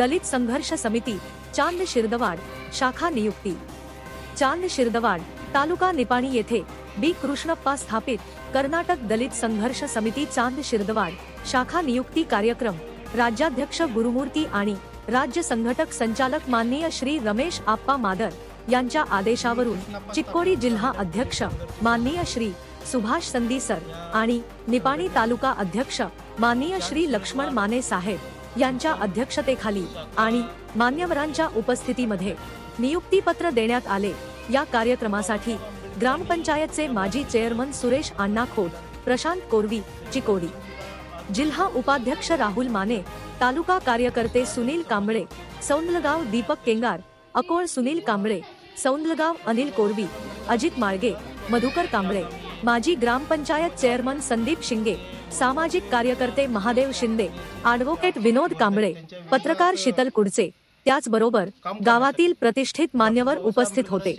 दलित संघर्ष समिती चांद शिरदवाड शाखा नियुक्ती। चांद शिरदवाड तालुका निपाणी येथे बी कृष्णप्पा स्थापित कर्नाटक दलित संघर्ष समिती चांद शिरदवाड शाखा नियुक्ती कार्यक्रम राज्याध्यक्ष गुरुमूर्ती आणि राज्य संघटक संचालक माननीय श्री रमेश आप्पा मादर यांच्या आदेशावरून चिक्कोडी जिल्हा अध्यक्ष माननीय श्री सुभाष संदी सर आणि निपाणी तालुका अध्यक्ष माननीय श्री लक्ष्मण माने साहेब यांच्या अध्यक्षतेखाली आणि मान्यवरांच्या उपस्थितीमध्ये नियुक्तीपत्र देण्यात आले। या कार्यक्रमासाठी ग्रामपंचायतचे माजी चेअरमन सुरेश अण्णा खोत, प्रशांत कोरवी चिकोडी, जिल्हा उपाध्यक्ष राहुल माने, तालुका कार्यकर्ते सुनील कांबळे, सौंदलगाव दीपक केंगार, अकोळ सुनील कांबळे, सौंदलगाव अनिल कोरवी, अजित माळगे, मधुकर कांबळे, माजी ग्रामपंचायत चेअरमन संदीप शिंगे, सामाजिक कार्यकर्ते महादेव शिंदे, ॲडव्होकेट विनोद कांबळे, पत्रकार शीतल कुडचे, त्याचबरोबर गावातील प्रतिष्ठित मान्यवर उपस्थित होते।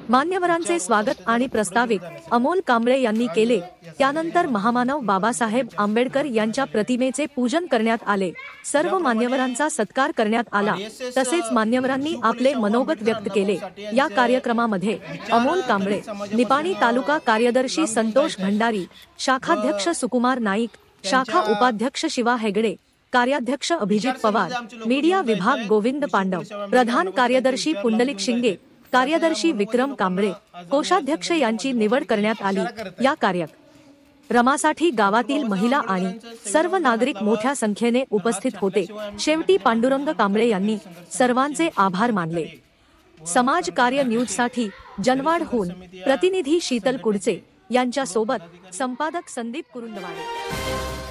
मान्यवरांचे स्वागत आणि प्रास्ताविक अमोल कांबळे यांनी केले। त्यानंतर महामानव बाबासाहेब आंबेडकर यांच्या प्रतिमेचे पूजन करण्यात आले। सर्व मान्यवरांचा सत्कार करण्यात आला, तसेच मान्यवरांनी आपले मनोगत व्यक्त केले। या कार्यक्रमामध्ये अमोल कांबळे, निपाणी तालुका कार्यदर्शी संतोष भंडारी, शाखाध्यक्ष सुकुमार नाईक, शाखा उपाध्यक्ष शिवा हेगडे, कार्याध्यक्ष अभिजित पवार, मीडिया विभाग गोविंद पांडव, प्रधान कार्यदर्शी पुंडलिक शिंगे, कार्यदर्शी विक्रम कांबळे, कोषाध्यक्ष यांची निवड करण्यात आली। या कार्यक्रमासाठी गावातील महिला आणि सर्व नागरिक मोठ्या संख्येने उपस्थित होते। शेवटी पांडुरंग कांबळे यांनी सर्वांचे आभार मानले। समाज कार्य न्यूजसाठी जनवाडहून प्रतिनिधी शीतल कुडचे यांच्या सोबत संपादक संदीप कुरुंदवाडे।